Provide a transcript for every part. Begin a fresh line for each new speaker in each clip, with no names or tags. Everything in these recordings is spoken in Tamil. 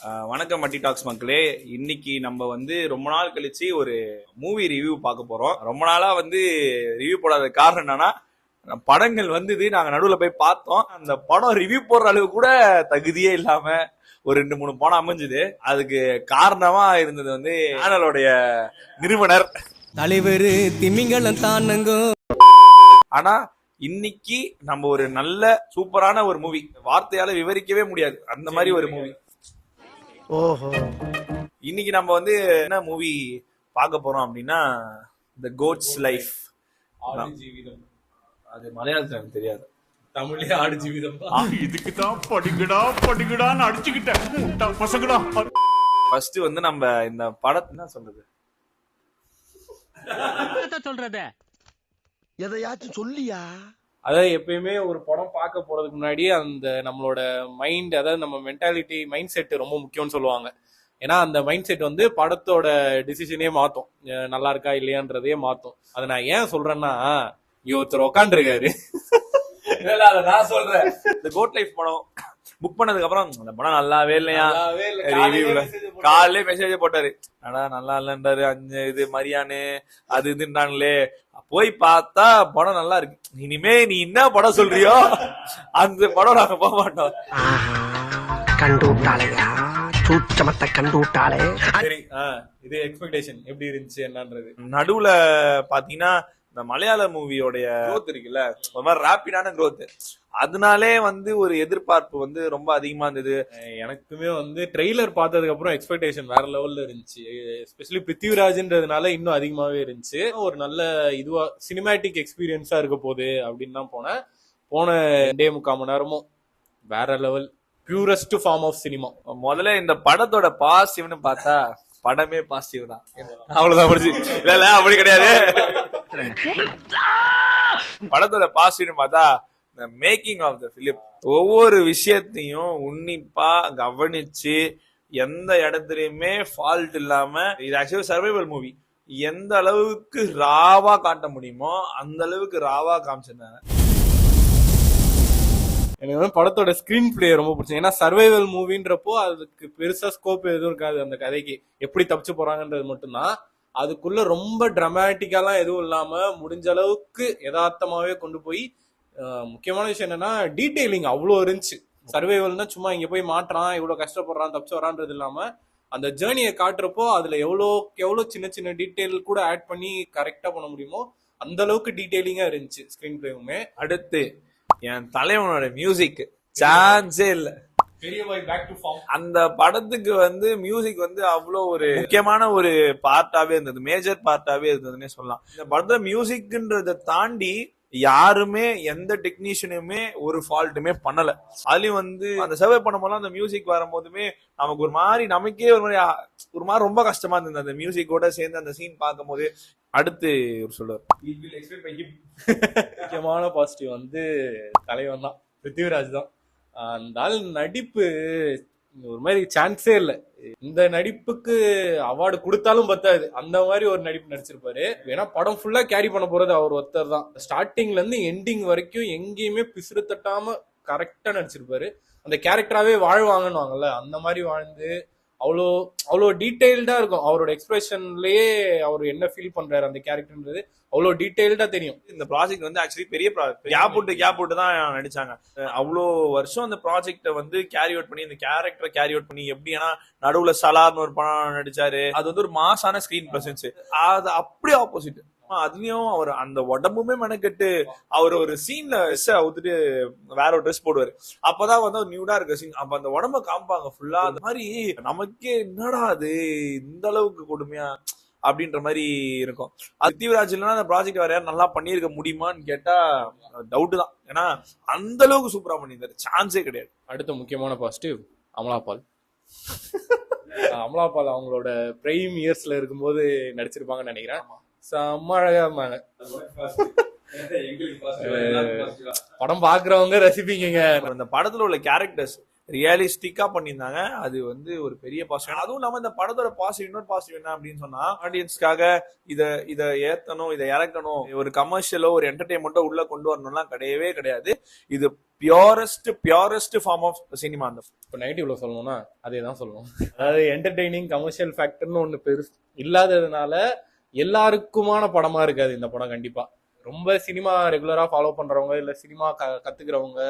வணக்கம் மட்டி டாக்ஸ் மக்களே. இன்னைக்கு நம்ம வந்து ரொம்ப நாள் கழிச்சு ஒரு மூவி ரிவ்யூ பார்க்க போறோம். ரொம்ப நாளா வந்து ரிவ்யூ போடாத காரணம் என்னன்னா, படங்கள் வந்தது, நாங்க நடுவில் போய் பார்த்தோம். அந்த படம் ரிவ்யூ போடுற அளவு கூட தகுதியே இல்லாம ஒரு 2-3 படம் அமைஞ்சுது. அதுக்கு காரணமா இருந்தது வந்து சேனலோடைய நிறுவனர்
தலைவர் திமிங்கலம் தானுங்க.
ஆனா இன்னைக்கு நம்ம ஒரு நல்ல சூப்பரான ஒரு மூவி, வார்த்தையால விவரிக்கவே முடியாது அந்த மாதிரி ஒரு மூவி.
ஓஹோ,
இன்னைக்கு நம்ம வந்து என்ன மூவி பார்க்க போறோம் அப்படின்னா, த கோட்ஸ் லைஃப். அது மலையாளத்துல எனக்கு தெரியாது,
தமிழே ஆடு ஜீவிதம்.
இதுக்கு தான் படிக்கடான்னு அடிச்சுக்கிட்டேன் பசங்கடா.
ஃபர்ஸ்ட் வந்து நம்ம இந்த படத்தை என்ன சொல்றது,
சொல்றது
எதையாச்சும் சொல்லியா?
அதாவது எப்பயுமே ஒரு படம் பார்க்க போறதுக்கு முன்னாடி அந்த நம்மளோட மைண்ட், அதாவது நம்ம மென்டாலிட்டி, மைண்ட் செட் ரொம்ப முக்கியம்னு சொல்லுவாங்க. ஏன்னா அந்த மைண்ட் செட் வந்து படத்தோட டிசிஷனே மாத்தும், நல்லா இருக்கா இல்லையான்றதையே மாத்தும். அதை நான் ஏன் சொல்றேன்னா, இங்க ஒருத்தர் உட்காந்துருக்காரு.
நான் சொல்றேன், இந்த கோட் லைஃப் படம் புக் பண்ணதுக்கு அப்புறம் அந்த படம் நல்லாவே இல்லையா, காலையிலே மெசேஜ் போட்டாரு, ஆனா நல்லா இல்லன்றாரு, 5 இது மரியானு அது இதுன்றாங்களே. போய் பார்த்தா படம் நல்லா இருக்கு. இனிமே நீ என்ன படம் சொல்றியோ அந்த படம் நாங்க போக மாட்டோம்.
கண்டு விட்டாளையா, சூச்சமத்தை கண்டு விட்டாளே.
சரி, இது எக்ஸ்பெக்டேஷன் எப்படி இருந்துச்சு என்னன்றது.
நடுவுல பாத்தீங்கன்னா இந்த மலையாள மூவியோடைய growth இருக்குல்ல, ஒரு மாதிரி ரேப்பிடான growth, அதனாலே வந்து ஒரு எதிர்பார்ப்பு வந்து ரொம்ப அதிகமா இருந்தது.
எனக்குமே வந்து ட்ரெய்லர் பார்த்ததுக்கு அப்புறம் எக்ஸ்பெக்டேஷன் வேற லெவல்ல இருந்துச்சு. எஸ்பெஷலி பிருத்திவிராஜ்ன்றதுனால இன்னும் அதிகமாவே இருந்துச்சு. ஒரு நல்ல இதுவா சினிமேட்டிக் எக்ஸ்பீரியன்ஸா இருக்க போகுது அப்படின்னு தான் போனேன். போன 2.25 மணி நேரமும் வேற level, purest form of cinema.
முதல்ல இந்த படத்தோட பாசிட்டிவ்னு பார்த்தா படமே பாசிட்டிவ் தான், அவ்வளவுதான் முடிச்சு. இல்ல அப்படி கிடையாது. படத்தோட பாசிட்டிவ் பார்த்தா the making of the film, ஒவ்வொரு விஷயத்தையும் உன்னிப்பா கவனிச்சு எந்த இடத்துலயுமே ஃபால்ட் இல்லாம, இது ஆக்சுவலி சர்வைவல் மூவி, எந்த அளவுக்கு ராவா காட்ட முடியுமோ அந்த அளவுக்கு ராவா காமிச்சிருந்தாங்க.
எனக்கு வந்து படத்தோட ஸ்கிரீன் பிளே ரொம்ப பிடிச்சது. ஏன்னா சர்வைவல் மூவின்றப்போ அதுக்கு பெருசா ஸ்கோப் எதுவும் இருக்காது, அந்த கதைக்கு எப்படி தப்பிச்சு போறாங்கன்றது மட்டும்தான். அதுக்குள்ள ரொம்ப டிராமட்டிக்காலாம் எதுவும் இல்லாம முடிஞ்ச அளவுக்கு யதார்த்தமாவே கொண்டு போய், முக்கியமான விஷயம் என்னன்னா டீடைலிங் அவ்வளோ இருந்துச்சு. சர்வைவல்னா சும்மா இங்க போய் மாட்டுறான், இவ்வளவு கஷ்டப்படுறான், தப்பிச்சு வரான்றது இல்லாம அந்த ஜேர்னியை காட்டுறப்போ அதுல எவ்வளோ சின்ன சின்ன டீடைல் கூட ஆட் பண்ணி கரெக்டா பண்ண முடியுமோ அந்த அளவுக்கு டீடைலிங்கா இருந்துச்சு ஸ்கிரீன் பிளேவுமே.
அடுத்து என் தலைவனோட மியூசிக் சான்ஸே இல்ல. அந்த படத்துக்கு வந்து மியூசிக் வந்து அவ்வளோ ஒரு முக்கியமான ஒரு பார்ட்டாவே இருந்தது, மேஜர் பார்ட்டாவே இருந்ததுன்னே சொல்லலாம். இந்த படத்துல மியூசிக்ன்றதை தாண்டி யாருமே எந்த டெக்னீஷியனுமே ஒரு ஃபால்ட்டுமே பண்ணல. அதுலயும் வந்து அந்த சர்வே பண்ணும்போது அந்த மியூசிக் வரும்போதுமே நமக்கு ஒரு மாதிரி, நமக்கே ஒரு மாதிரி ரொம்ப கஷ்டமா இருந்தது அந்த மியூசிக்கோட சேர்ந்து அந்த சீன் பார்க்கும் போது. அடுத்து ஒரு சொல்லுவார்,
முக்கியமான பாசிட்டிவ் வந்து தலைவன் தான், பிருத்திவிராஜ் தான். அந்த ஆள் நடிப்பு ஒரு மாதிரி சான்ஸே இல்லை. இந்த நடிப்புக்கு அவார்டு கொடுத்தாலும் பத்தாது, அந்த மாதிரி ஒரு நடிப்பு நடிச்சிருப்பாரு. ஏன்னா படம் ஃபுல்லா கேரி பண்ண போறது அவர் ஒருத்தர் தான். ஸ்டார்டிங்ல இருந்து எண்டிங் வரைக்கும் எங்கேயுமே பிசுறு தட்டாம கரெக்டா நடிச்சிருப்பாரு. அந்த கேரக்டராவே வாழ்வாங்கன்னு அந்த மாதிரி வாழ்ந்து அவ்வளோ டீடைல்டா இருக்கும். அவரோட எக்ஸ்பிரஷன்லயே அவர் என்ன ஃபீல் பண்றாரு அந்த கேரக்டர்ன்றது அவ்வளோ டீடைல்டா தெரியும்.
இந்த ப்ராஜெக்ட் வந்து ஆக்சுவலி பெரிய ப்ராஜெக்ட், கேப் விட்டு தான் நடிச்சாங்க. அவ்வளோ வருஷம் அந்த ப்ராஜெக்டை வந்து கேரி அவுட் பண்ணி, இந்த கேரக்டரை கேரி அவுட் பண்ணி, எப்படின்னா நடுவுல சலார்னு ஒரு படம் நடிச்சாரு, அது வந்து ஒரு மாசான ஸ்கிரீன் பிரசன்ஸ். அது அப்படியே ஆப்போசிட். அதுலயும் அவர் அந்த உடம்புமே மெனக்கெட்டு அவர் ஒரு சீன்ல அவுத்துட்டு வேற ஒரு ட்ரெஸ் போடுவாரு. அப்பதான் வந்து நியூடா இருக்க சீன், அப்ப அந்த உடம்ப காமிப்பாங்க ஃபுல்லா. அந்த மாதிரி நமக்கே என்னடா அது இந்த அளவுக்கு கொடுமையா அப்படின்ற மாதிரி இருக்கும். பிருத்திவிராஜ் இல்லைன்னா அந்த ப்ராஜெக்ட் வேற யாரும் நல்லா பண்ணியிருக்க முடியுமான்னு கேட்டா டவுட் தான். ஏன்னா அந்த அளவுக்கு சூப்பரா பண்ணியிருந்தாரு, சான்ஸே கிடையாது.
அடுத்த முக்கியமான பாசிட்டிவ் அமலாபால். அமலாபால் அவங்களோட பிரைம் இயர்ஸ்ல இருக்கும்போது நடிச்சிருப்பாங்கன்னு நினைக்கிறேன். செம்ம அழகா இருந்தாங்க. படம் பாக்குறவங்க ரசிப்பீங்க.
அந்த படத்துல உள்ள கேரக்டர்ஸ் ரியலிஸ்டிக்கா பண்ணியிருந்தாங்க. அது வந்து ஒரு பெரிய பாசிட்டிவ். அதுவும் இல்லாம இந்த படத்தோட பாசிட்டிவ், இன்னொரு பாசிட்டிவ் என்ன அப்படின்னு சொன்னா, ஆடியன்ஸ்க்காக இத இத ஏத்தணும், இதை இறக்கணும், ஒரு கமர்ஷியலோ ஒரு என்டர்டைன்மெண்ட்டோ உள்ள கொண்டு வரணும்லாம் கிடையவே கிடையாது. இது பியூரஸ்ட் ஃபார்ம் ஆஃப் சினிமா. அந்த
இப்போ நெகட்டிவ்ல சொல்லணும்னா அதே தான் சொல்லணும். அதாவது என்டர்டெய்னிங் கமர்ஷியல் ஃபேக்டர்னு ஒன்று பெருசு இல்லாததுனால எல்லாருக்குமான படமா இருக்காது இந்த படம். கண்டிப்பா ரொம்ப சினிமா ரெகுலரா ஃபாலோ பண்றவங்க, இல்ல சினிமா கத்துக்கிறவங்க,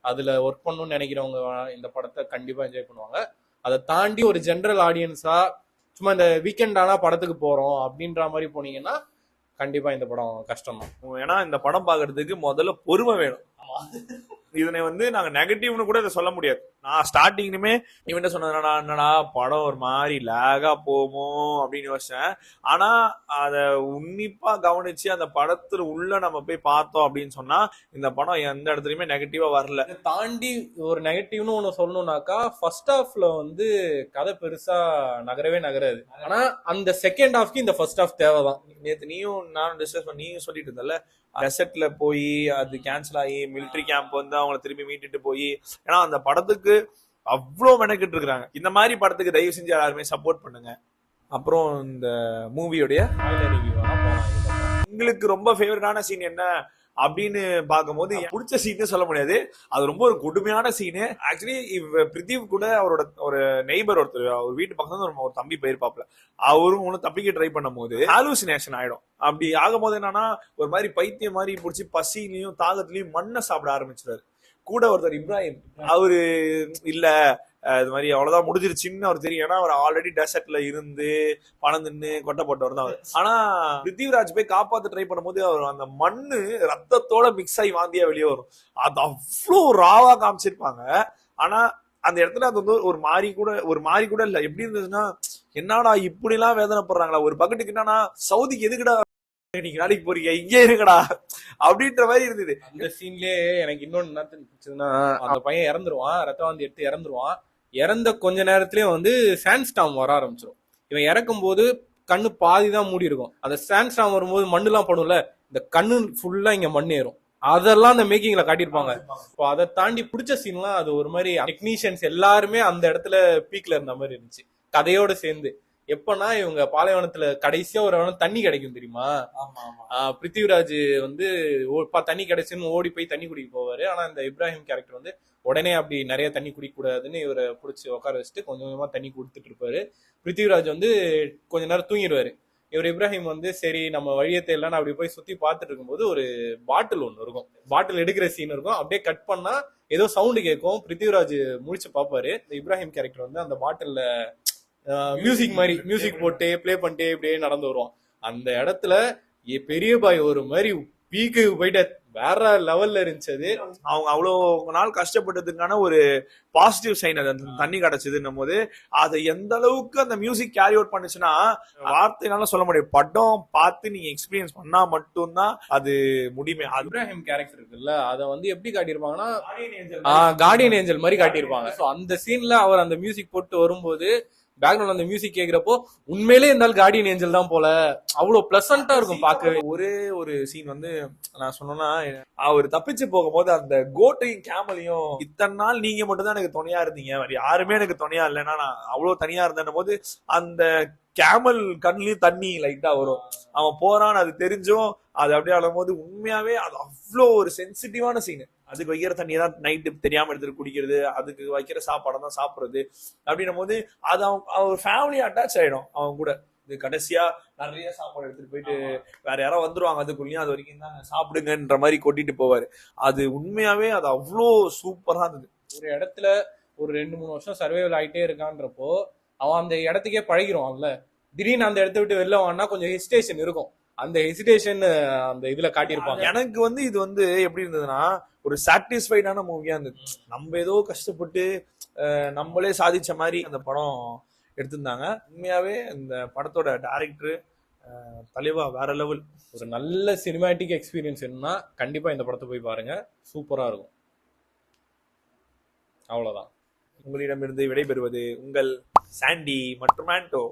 அதுல ஒர்க் பண்ணணும்னு நினைக்கிறவங்க இந்த படத்தை கண்டிப்பா என்ஜாய் பண்ணுவாங்க. அதை தாண்டி ஒரு ஜென்ரல் ஆடியன்ஸா சும்மா இந்த வீக்கெண்ட் ஆனா படத்துக்கு போறோம் அப்படின்ற மாதிரி போனீங்கன்னா கண்டிப்பா இந்த படம் கஷ்டம் தான்.
ஏன்னா இந்த படம் பாக்குறதுக்கு முதல்ல பொறுமை வேணும். இதனை வந்து நாங்க நெகட்டிவ்னு கூட இதை சொல்ல முடியாது. நான் ஸ்டார்டிங்லுமே இவன் சொன்னதுனா என்னடா படம் ஒரு மாதிரி லேகா போமோ அப்படின்னு யோசிச்சேன். ஆனா அத உன்னிப்பா கவனிச்சு அந்த படத்துல உள்ள நம்ம போய் பார்த்தோம் அப்படின்னு சொன்னா இந்த படம் எந்த இடத்துலயுமே நெகட்டிவா வரல.
இதை தாண்டி ஒரு நெகட்டிவ்னு ஒண்ணு சொல்லணும்னாக்கா ஃபர்ஸ்ட் ஹாஃப்ல வந்து கதை பெருசா நகராது. ஆனா அந்த செகண்ட் ஹாஃப்க்கு இந்த ஃபர்ஸ்ட் ஹாஃப் தேவைதான்.
நேத்து நீயும் நானும் டிஸ்கஸ் பண்ணி நீயும் சொல்லிட்டு இருந்தல, ரெசெட்ல போய் அது கேன்சல் ஆகி மிலிட்டரி கேம்ப் வந்து அவங்களை திரும்பி மீட்டுட்டு போய், ஏன்னா அந்த படத்துக்கு அவ்வளோ மெனக்கிட்டு இருக்காங்க. இந்த மாதிரி படத்துக்கு தயவு செஞ்சு எல்லாருமே சப்போர்ட் பண்ணுங்க. அப்புறம் இந்த மூவியோடைய உங்களுக்கு ரொம்ப ஃபேவரட்டான சீன் என்ன அப்படின்னு பார்க்கும்போது பிடிச்ச சீன் சொல்ல முடியாது. அது ரொம்ப ஒரு கொடுமையான சீனு. ஆக்சுவலி பிரித்திவ் கூட அவரோட ஒரு நெய்பர் ஒருத்தர் அவர் வீட்டு பக்கத்துல ஒரு தம்பி போயிருப்பாப்ல. அவரும் ஒண்ணு தப்பிக்க ட்ரை பண்ணும் போது ஹாலுசினேஷன் ஆயிடும். அப்படி ஆகும் போது என்னன்னா ஒரு மாதிரி பைத்தியம் மாதிரி பிடிச்சி பசிலையும் தாகத்திலையும் மண்ணை சாப்பிட ஆரம்பிச்சிருவாரு. கூட ஒருத்தர் இப்ராஹிம் அவரு இல்ல இது மாதிரி அவ்வளவுதான் முடிஞ்சிருச்சுன்னு அவர் தெரியும். ஏன்னா அவர் ஆல்ரெடி டெசர்ட்ல இருந்து பணம் தின்னு கொட்டை போட்டவர் தான் அவர். ஆனா பிருத்திவிராஜ் போய் காப்பாத்த ட்ரை பண்ணும்போது அவர் அந்த மண்ணு ரத்தத்தோட மிக்ஸ் ஆகி வாந்தியா வெளியே வரும். அது அவ்வளோ ராவா காமிச்சிருப்பாங்க. ஆனா அந்த இடத்துல அது வந்து ஒரு மாதிரி கூட இல்ல. எப்படி இருந்ததுன்னா என்னடா இப்படி எல்லாம் வேதனைப்படுறாங்களா, ஒரு பக்கெட்டுக்கு என்னன்னா சவுதிக்கு எதுக்குடா நீங்க நாளைக்கு போறீங்க இங்கே இருக்கடா அப்படின்ற மாதிரி இருந்தது.
அந்த சீன்லயே எனக்கு இன்னொன்னு என்ன தெரிஞ்சுன்னா, அந்த பையன் இறந்துருவான், ரத்தவாந்தி எடுத்து இறந்துருவான். இறந்த கொஞ்ச நேரத்திலேயே வந்து சாண்ட்ஸ்டார்ம் வர ஆரம்பிச்சிடும். இவன் இறக்கும் போது கண்ணு பாதி தான் மூடி இருக்கும். அந்த சாண்ட்ஸ்டார்ம் வரும்போது மண்ணு எல்லாம் படும்ல, இந்த கண்ணு ஃபுல்லா இங்க மண் ஏறும். அதெல்லாம் அந்த மேக்கிங்ல காட்டியிருப்பாங்க. இப்போ அதை தாண்டி பிடிச்ச சீன்லாம் அது ஒரு மாதிரி டெக்னீஷியன்ஸ் எல்லாருமே அந்த இடத்துல பீக்ல இருந்த மாதிரி இருந்துச்சு கதையோட சேர்ந்து. எப்பன்னா இவங்க பாலைவனத்துல கடைசியா ஒரு தண்ணி கிடைக்கும் தெரியுமா, பிருத்திவிராஜ் வந்து தண்ணி கிடைச்சுன்னு ஓடி போய் தண்ணி குடிக்க போவாரு. ஆனா இந்த இப்ராஹிம் கேரக்டர் வந்து உடனே அப்படி நிறைய தண்ணி குடிக்க கூடாதுன்னு இவரை பிடிச்சி உட்கார வச்சுட்டு கொஞ்சம் கொஞ்சமா தண்ணி கொடுத்துட்டு இருப்பாரு. பிருத்திவிராஜ் வந்து கொஞ்ச நேரம் தூங்கிடுவாரு. இவர் இப்ராஹிம் வந்து சரி நம்ம வழியத்தை இல்லைன்னு அப்படி போய் சுத்தி பார்த்துட்டு இருக்கும்போது ஒரு பாட்டில் ஒண்ணு இருக்கும், பாட்டில் எடுக்கிற சீன் இருக்கும். அப்படியே கட் பண்ணா ஏதோ சவுண்டு கேட்கும். பிருத்திவிராஜ் முழிச்சு பார்ப்பாரு. இந்த இப்ராஹிம் கேரக்டர் வந்து அந்த பாட்டில்ல மியூசிக் போட்டு பிளே பண்ணிட்டே இப்படியே நடந்து வருவான். அந்த இடத்துல பெரிய பாய் ஒரு மாதிரி பீக்கு போயிட்டு வேற லெவல்ல இருந்துச்சு.
அவங்க அவ்வளவு நாள் கஷ்டப்பட்டதுக்கான ஒரு பாசிட்டிவ் சைன் அது தண்ணி கிடைச்சதுன்னும் போது அதை எந்த அளவுக்கு அந்த மியூசிக் கேரி அவுட் பண்ணுச்சுன்னா வார்த்தைனால சொல்ல முடியும். படம் பார்த்து நீங்க எக்ஸ்பீரியன்ஸ் பண்ணா மட்டும்தான் அது முடியுமே.
இப்ராஹிம் கேரக்டர் இருக்குல்ல, அதை வந்து எப்படி காட்டியிருப்பாங்கன்னா கார்டியன் ஏஞ்சல் மாதிரி காட்டியிருப்பாங்க. அந்த சீன்ல அவர் அந்த மியூசிக் போட்டு வரும்போது பேக்ரவுண்ட் அந்த மியூசிக் கேக்குறப்போ உண்மையிலே இருந்தாலும் கார்டியன் ஏஞ்சல் தான் போல, அவ்வளவு பிளசண்டா இருக்கும் பாக்கவே.
ஒரே ஒரு சீன் வந்து நான் சொன்னேன்னா அவர் தப்பிச்சு போகும்போது அந்த கோட்டையும் கேமலையும் இத்தனை நாள் நீங்க மட்டும் தான் எனக்கு துணையா இருந்தீங்க, யாருமே எனக்கு துணையா இல்லைன்னா நான் அவ்வளவு தனியா இருந்தேன் போது அந்த கேமல் கண்ணுலயும் தண்ணி லைட்டா வரும். அவன் போறான்னு அது தெரிஞ்சும் அது அப்படியே ஆடும்போது உண்மையாவே அது அவ்வளோ ஒரு சென்சிட்டிவான சீனு. அதுக்கு வைக்கிற தண்ணியை தான் நைட்டு தெரியாம எடுத்துட்டு குடிக்கிறது, அதுக்கு வைக்கிற சாப்பாடை தான் சாப்பிடுறது அப்படின்னும் போது அது அவன் ஃபேமிலி அட்டாச் ஆயிடும் அவன் கூட. இது கடைசியா நிறைய சாப்பாடு எடுத்துட்டு போயிட்டு வேற யாரோ வந்துருவாங்க அதுக்குள்ளேயும் அது வரைக்கும் தான் சாப்பிடுங்கன்ற மாதிரி கொட்டிட்டு போவாரு. அது உண்மையாவே அது அவ்வளோ சூப்பரா இருந்தது.
ஒரு இடத்துல ஒரு 2-3 வருஷம் சர்வைவல் ஆயிட்டே இருக்கான்றப்போ அவன் அந்த இடத்துக்கே பழகிடுவான்ல. திடீர்னு அந்த இடத்த விட்டு வெளில வான்னா கொஞ்சம் ஹெசிடேஷன் இருக்கும். அந்த ஹெசிடேஷன் அந்த இதுல காட்டியிருப்பாங்க.
எனக்கு வந்து இது வந்து எப்படி இருந்ததுன்னா ஒரு சாட்டிஸ்ஃபைடான மூவியா இருந்தது. நம்ம ஏதோ கஷ்டப்பட்டு நம்மளே சாதிச்ச மாதிரி அந்த படம் எடுத்திருந்தாங்க. உண்மையாவே இந்த படத்தோட டைரக்டர் தலைவா வேற லெவல்.
ஒரு நல்ல சினிமேட்டிக் எக்ஸ்பீரியன்ஸ் என்னன்னா கண்டிப்பா இந்த படத்தை போய் பாருங்க, சூப்பரா இருக்கும். அவ்வளவுதான்.
உங்களிடமிருந்து விடைபெறுவது உங்கள் சாண்டி மற்றும் ஆண்டோ.